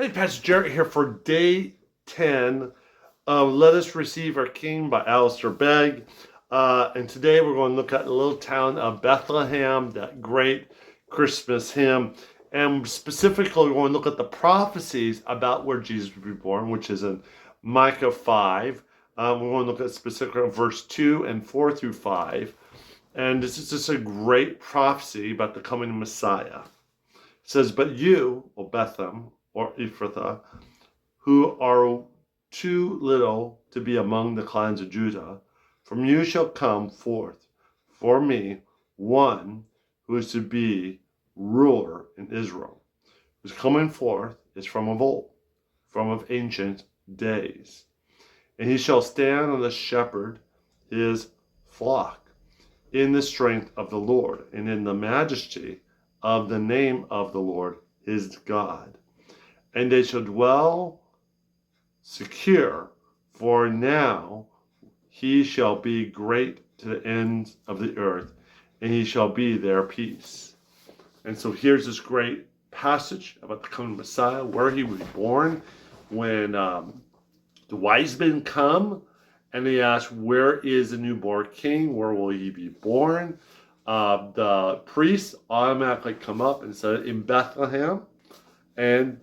Hey, Pastor Jarrett here for day 10 of Let Us Receive Our King by Alistair Begg. And today we're going to look at the little town of Bethlehem, that great Christmas hymn. And specifically, we're going to look at the prophecies about where Jesus would be born, which is in Micah 5. We're going to look at specifically verse 2 and 4 through 5. And this is just a great prophecy about the coming Messiah. It says, "But you, O Bethlehem, or Ephrathah, who are too little to be among the clans of Judah, from you shall come forth for me one who is to be ruler in Israel, whose coming forth is from of old, from of ancient days. And he shall stand on the shepherd his flock, in the strength of the Lord, and in the majesty of the name of the Lord his God. And they shall dwell secure, for now he shall be great to the ends of the earth, and he shall be their peace." And so here's this great passage about the coming Messiah, where he was born. When the wise men come and they ask, "Where is the newborn king? Where will he be born?" The priests automatically come up and say, "In Bethlehem," and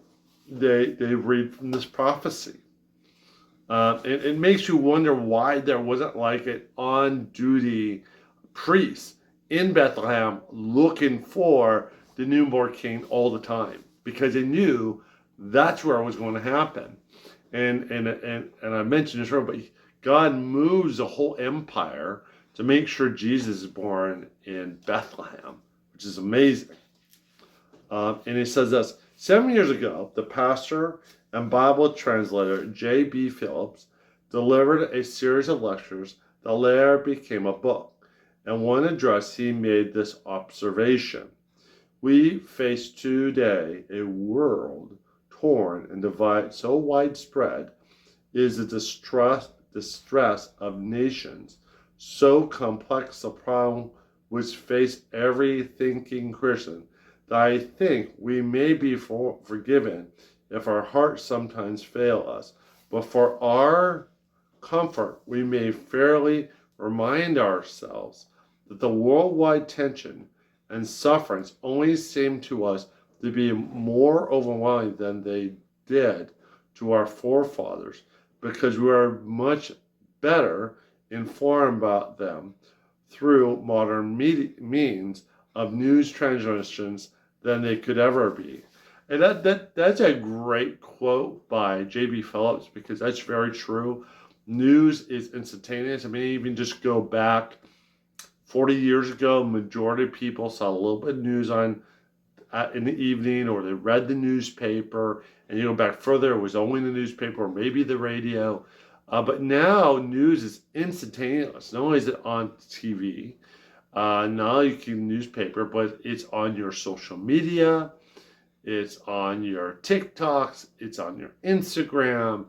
they read from this prophecy. It makes you wonder why there wasn't like an on-duty priest in Bethlehem looking for the newborn king all the time, because they knew that's where it was going to happen. And I mentioned this earlier, but God moves the whole empire to make sure Jesus is born in Bethlehem, which is amazing. And he says this: 7 years ago, the pastor and Bible translator J.B. Phillips delivered a series of lectures that later became a book. In one address, he made this observation: "We face today a world torn and divided so widespread is the distress of nations, so complex a problem which face every thinking Christian, that I think we may be forgiven if our hearts sometimes fail us. But for our comfort, we may fairly remind ourselves that the worldwide tension and sufferings only seem to us to be more overwhelming than they did to our forefathers, because we are much better informed about them through modern means of news transmissions than they could ever be." And that's a great quote by J.B. Phillips, because that's very true. News is instantaneous. I mean, even just go back 40 years ago, majority of people saw a little bit of news on in the evening, or they read the newspaper. And you go back further, it was only the newspaper or maybe the radio. But now news is instantaneous. Not only is it on TV, now you can newspaper, but it's on your social media, it's on your TikToks, it's on your Instagram.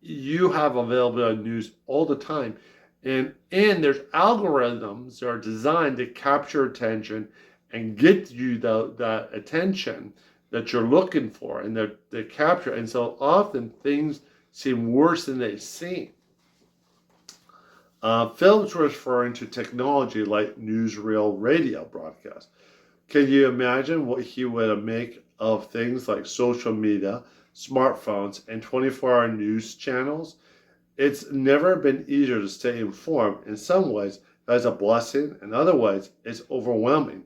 You have available news all the time. And there's algorithms that are designed to capture attention and get you that attention that you're looking for, and they capture. And so often things seem worse than they seem. Phillips was referring to technology like newsreel radio broadcasts. Can you imagine what he would make of things like social media, smartphones, and 24-hour news channels? It's never been easier to stay informed. In some ways, that's a blessing. In other ways, it's overwhelming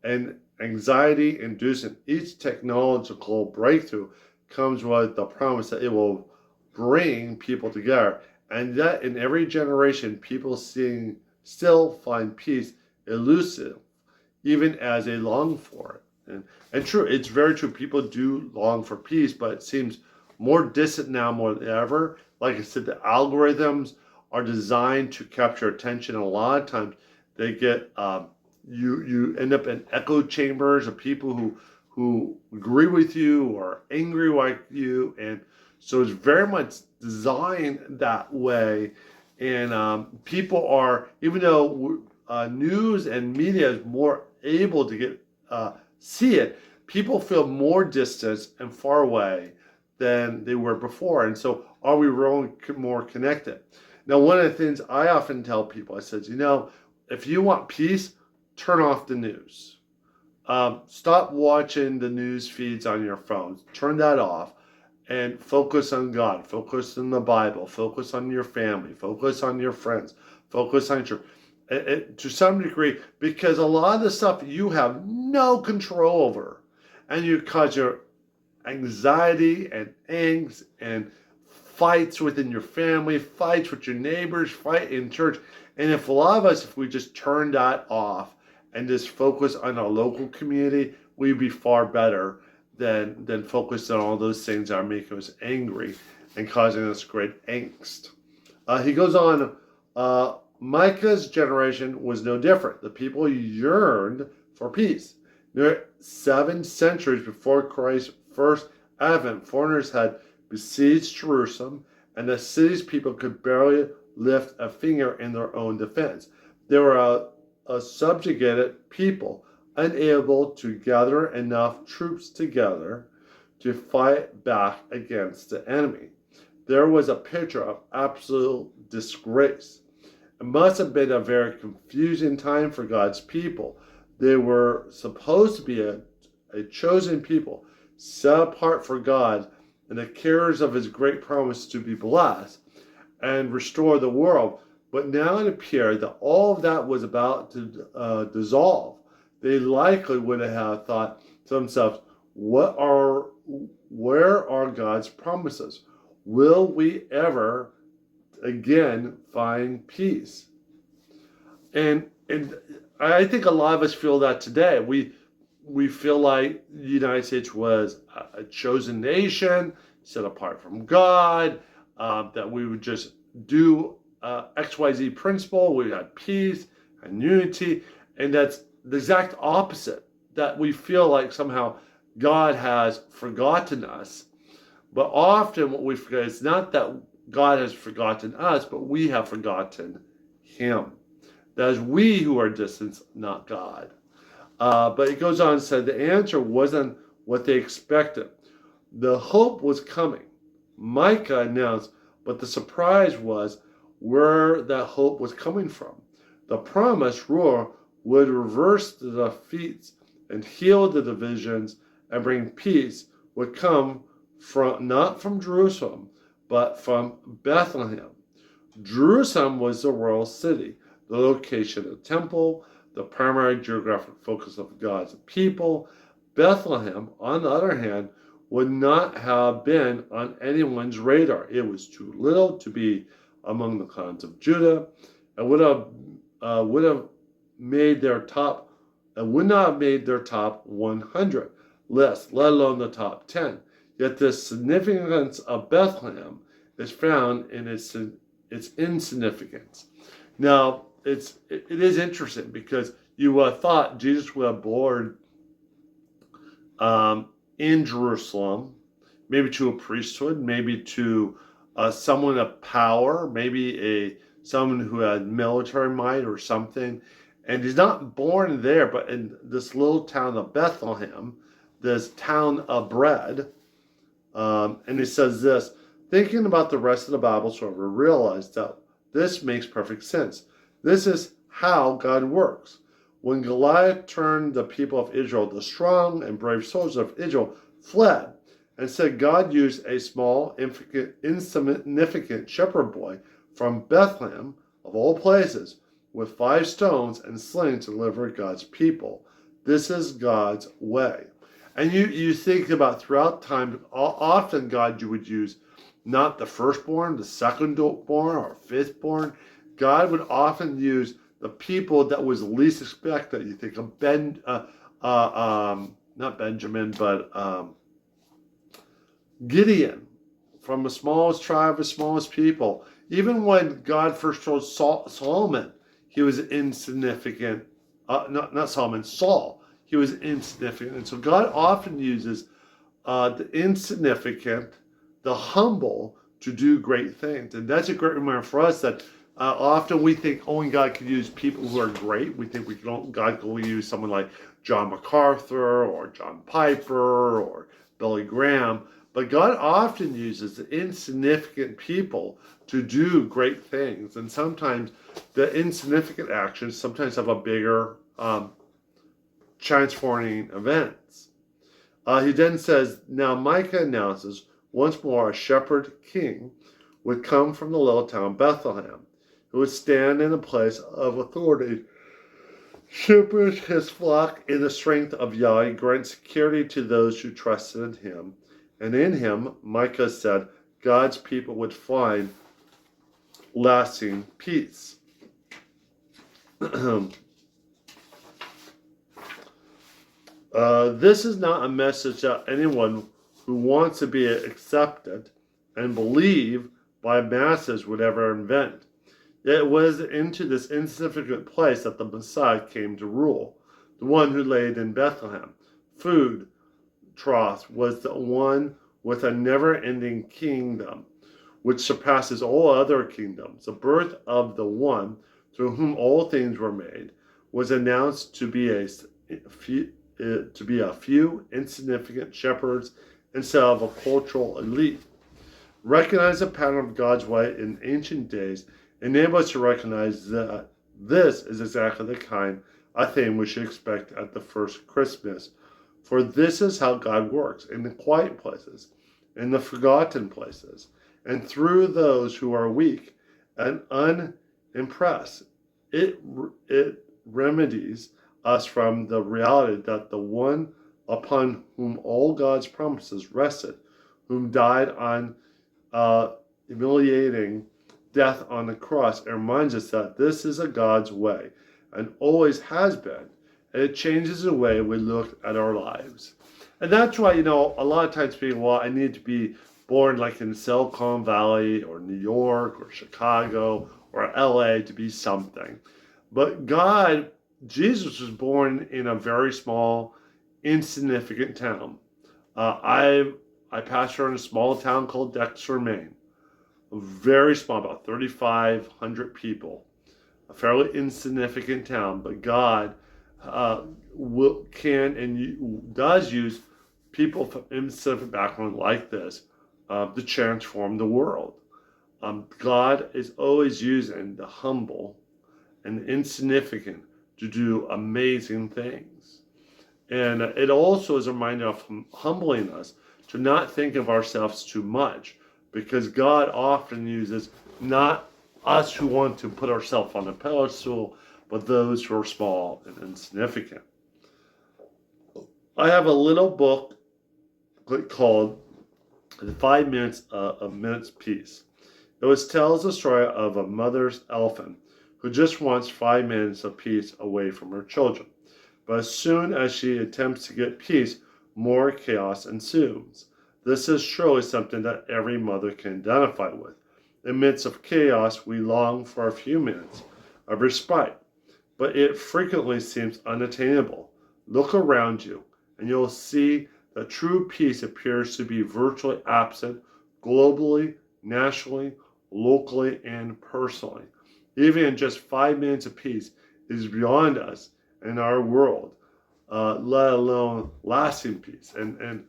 and anxiety-inducing. Each technological breakthrough comes with the promise that it will bring people together, and that in every generation, people still find peace elusive, even as they long for it. And true, it's very true. People do long for peace, but it seems more distant now more than ever. Like I said, the algorithms are designed to capture attention. A lot of times they get you end up in echo chambers of people who agree with you or angry like you, and so it's very much designed that way. And people are, even though news and media is more able to see it, people feel more distant and far away than they were before. And so are we really more connected? Now, one of the things I often tell people, I said, if you want peace, turn off the news. Stop watching the news feeds on your phone. Turn that off and focus on God. Focus on the Bible. Focus on your family. Focus on your friends. Focus on your, to some degree, because a lot of the stuff you have no control over, and you cause your anxiety and angst and fights within your family, fights with your neighbors, fight in church. And if a lot of us, if we just turn that off and just focus on our local community, we'd be far better than focus on all those things that are making us angry and causing us great angst. He goes on, Micah's generation was no different. The people yearned for peace. 7 centuries before Christ's first advent, foreigners had besieged Jerusalem, and the city's people could barely lift a finger in their own defense. They were a subjugated people, unable to gather enough troops together to fight back against the enemy. There was a picture of absolute disgrace. It must have been a very confusing time for God's people. They were supposed to be a chosen people, set apart for God and the carriers of his great promise to be blessed and restore the world. But now it appeared that all of that was about to dissolve. They likely would have thought to themselves, where are God's promises? Will we ever again find peace? And I think a lot of us feel that today. We feel like the United States was a chosen nation, set apart from God, that we would just do XYZ principle, we had peace and unity, and that's the exact opposite, that we feel like somehow God has forgotten us. But often what we forget is not that God has forgotten us, but we have forgotten him. That is we who are distant, not God. But it goes on and said the answer wasn't what they expected. The hope was coming. Micah announced, but the surprise was where that hope was coming from. The promised ruler would reverse the defeats and heal the divisions and bring peace would come from not from Jerusalem, but from Bethlehem. Jerusalem was the royal city, the location of the temple, the primary geographic focus of God's people. Bethlehem, on the other hand, would not have been on anyone's radar. It was too little to be among the clans of Judah, and would not have made their top 100 list, let alone the top 10. Yet the significance of Bethlehem is found in its insignificance. Now, it is interesting because you thought Jesus would have born in Jerusalem, maybe to a priesthood, maybe to someone of power, maybe someone who had military might or something. And he's not born there, but in this little town of Bethlehem, this town of bread. And he says this, thinking about the rest of the Bible, sort of realized that this makes perfect sense. This is how God works. When Goliath turned the people of Israel, the strong and brave soldiers of Israel fled. And said God used a small, insignificant shepherd boy from Bethlehem, of all places, with 5 stones and slings to deliver God's people. This is God's way. And you think about throughout time, often God you would use not the firstborn, the secondborn, or fifthborn. God would often use the people that was least expected. You think of not Benjamin, but Gideon, from the smallest tribe, the smallest people. Even when God first told Solomon, he was insignificant. Not Solomon, Saul. He was insignificant. And so God often uses the insignificant, the humble, to do great things. And that's a great reminder for us that often we think only God could use people who are great. We think God can only use someone like John MacArthur or John Piper or Billy Graham. But God often uses insignificant people to do great things. And sometimes the insignificant actions sometimes have a bigger transforming events. He then says, now Micah announces once more a shepherd king would come from the little town Bethlehem, who would stand in a place of authority, shepherd his flock in the strength of Yahweh, grant security to those who trusted in him. And in him, Micah said, God's people would find lasting peace. This is not a message that anyone who wants to be accepted and believe by masses would ever invent. It was into this insignificant place that the Messiah came to rule, the one who laid in Bethlehem. Food trough was the one with a never-ending kingdom, which surpasses all other kingdoms. The birth of the one through whom all things were made was announced to be a few insignificant shepherds instead of a cultural elite. Recognize the pattern of God's way in ancient days enable us to recognize that this is exactly the kind of thing we should expect at the first Christmas. For this is how God works, in the quiet places, in the forgotten places, and through those who are weak and unimpressed. It remedies us from the reality that the one upon whom all God's promises rested, whom died on humiliating death on the cross, it reminds us that this is a God's way and always has been. And it changes the way we look at our lives. And that's why, a lot of times people, well, I need to be born like in Silicon Valley or New York or Chicago or LA to be something. But Jesus was born in a very small, insignificant town. I pastor in a small town called Dexter, Maine. Very small, about 3,500 people. A fairly insignificant town, but God can and does use people from insignificant background like this to transform the world. God is always using the humble and the insignificant to do amazing things. And it also is a reminder of humbling us to not think of ourselves too much, because God often uses not us who want to put ourselves on a pedestal, but those who are small and insignificant. I have a little book called The 5 Minutes of Minutes Peace. It tells the story of a mother's elephant who just wants 5 minutes of peace away from her children. But as soon as she attempts to get peace, more chaos ensues. This is surely something that every mother can identify with. In the midst of chaos, we long for a few minutes of respite, but it frequently seems unattainable. Look around you, and you'll see that true peace appears to be virtually absent globally, nationally, locally, and personally. Even just 5 minutes of peace is beyond us in our world, let alone lasting peace. And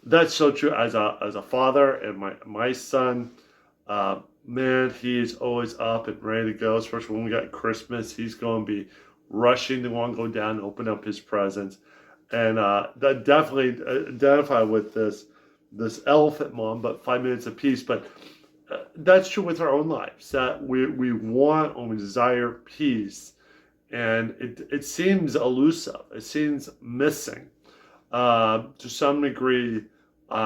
that's so true as a father, and my son, man, he is always up and ready to go. Especially when we got Christmas, he's going to be rushing to want to go down and open up his presents. And that definitely identify with this elephant mom, but 5 minutes of peace. But that's true with our own lives, that we want and we desire peace, and it seems elusive. It seems missing. To some degree,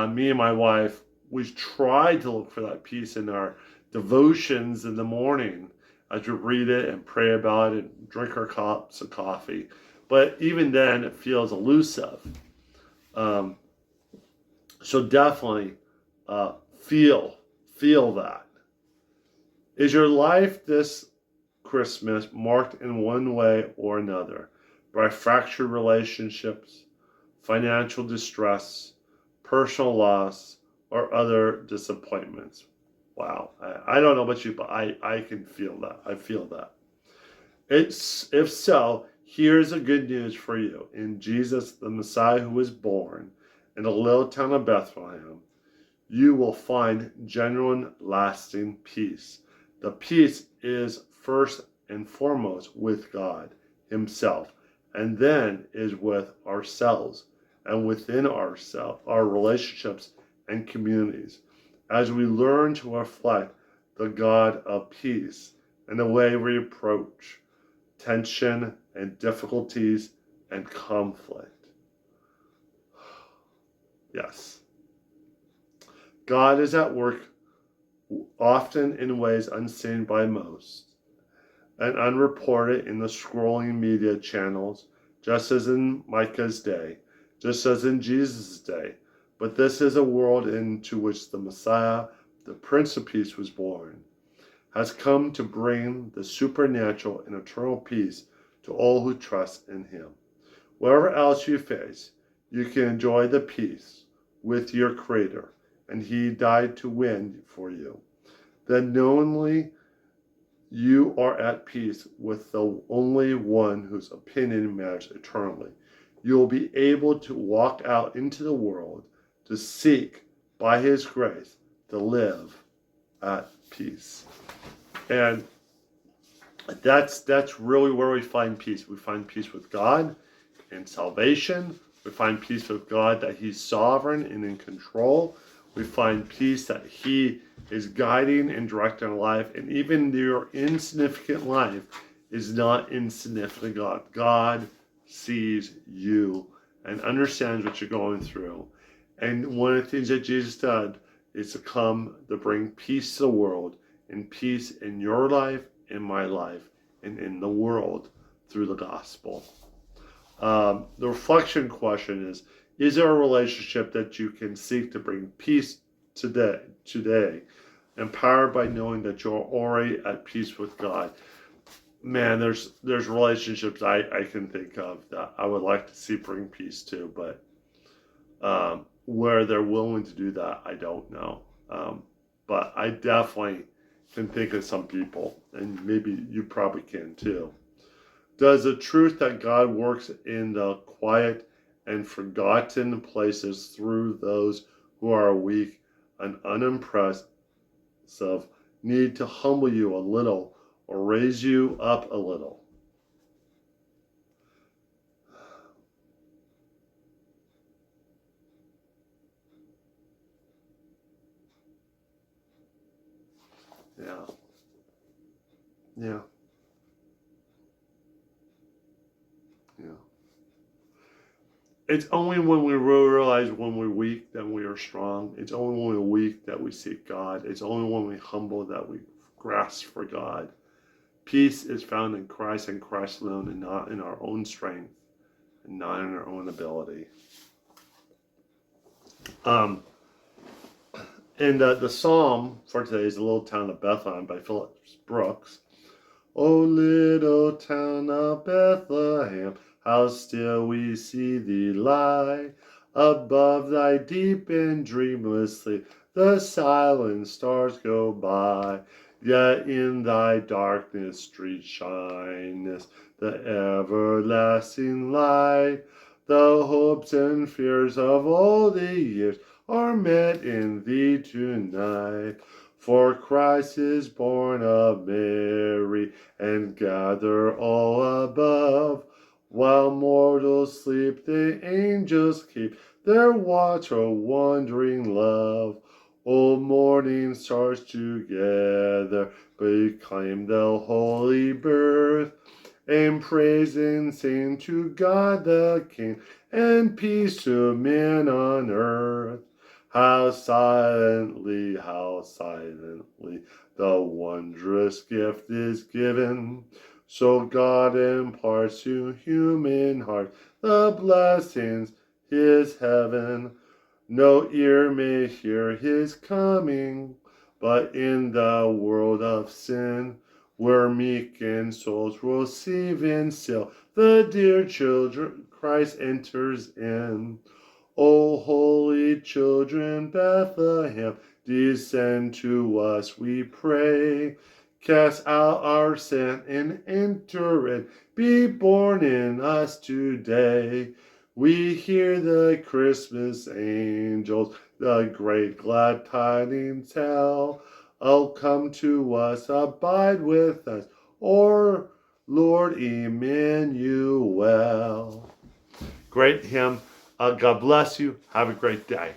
me and my wife, we tried to look for that peace in our devotions in the morning as we read it and pray about it and drink our cups of coffee. But even then, it feels elusive. So definitely feel that. Is your life this Christmas marked in one way or another by fractured relationships, financial distress, personal loss, or other disappointments? Wow. I don't know about you, but I can feel that. I feel that. If so, here's the good news for you. In Jesus, the Messiah who was born in the little town of Bethlehem, you will find genuine, lasting peace. The peace is first and foremost with God Himself, and then is with ourselves and within ourselves, our relationships and communities. As we learn to reflect the God of peace in the way we approach tension and difficulties and conflict. Yes. God is at work often in ways unseen by most and unreported in the scrolling media channels, just as in Micah's day, just as in Jesus' day. But this is a world into which the Messiah, the Prince of Peace, was born, has come to bring the supernatural and eternal peace to all who trust in Him. Whatever else you face, you can enjoy the peace with your Creator, and He died to win for you. Then knowingly you are at peace with the only one whose opinion matters eternally. You will be able to walk out into the world to seek, by His grace, to live at peace. And that's really where we find peace. We find peace with God in salvation. We find peace with God that He's sovereign and in control. We find peace that He is guiding and directing our life. And even your insignificant life is not insignificant. God sees you and understands what you're going through. And one of the things that Jesus did is to come to bring peace to the world, and peace in your life, in my life, and in the world through the gospel. The reflection question is there a relationship that you can seek to bring peace today, empowered by knowing that you're already at peace with God? Man, there's relationships I can think of that I would like to see bring peace to, but where they're willing to do that, I don't know. But I definitely can think of some people, and maybe you probably can too. Does the truth that God works in the quiet and forgotten places through those who are weak and unimpressive need to humble you a little or raise you up a little? Yeah. Yeah. Yeah. It's only when we realize when we're weak that we are strong. It's only when we're weak that we seek God. It's only when we humble that we grasp for God. Peace is found in Christ and Christ alone, and not in our own strength and not in our own ability. And the psalm for today is The Little Town of Bethlehem by Phillips Brooks. O little town of Bethlehem, how still we see thee lie. Above thy deep and dreamless sleep, the silent stars go by. Yet in thy darkness street shineth the everlasting light. The hopes and fears of all the years are met in thee tonight. For Christ is born of Mary, and gather all above. While mortals sleep, the angels keep their watch or wondering love. O morning stars together proclaim the holy birth, and praise and sing to God the King, and peace to men on earth. How silently the wondrous gift is given. So God imparts to human heart the blessings His heaven. No ear may hear His coming, but in the world of sin, where meek and souls receive and seal, the dear children Christ enters in. O holy children, Bethlehem, descend to us, we pray. Cast out our sin and enter in. Be born in us today. We hear the Christmas angels, the great glad tidings tell. Oh, come to us, abide with us, or Lord Emmanuel. Great hymn. God bless you. Have a great day.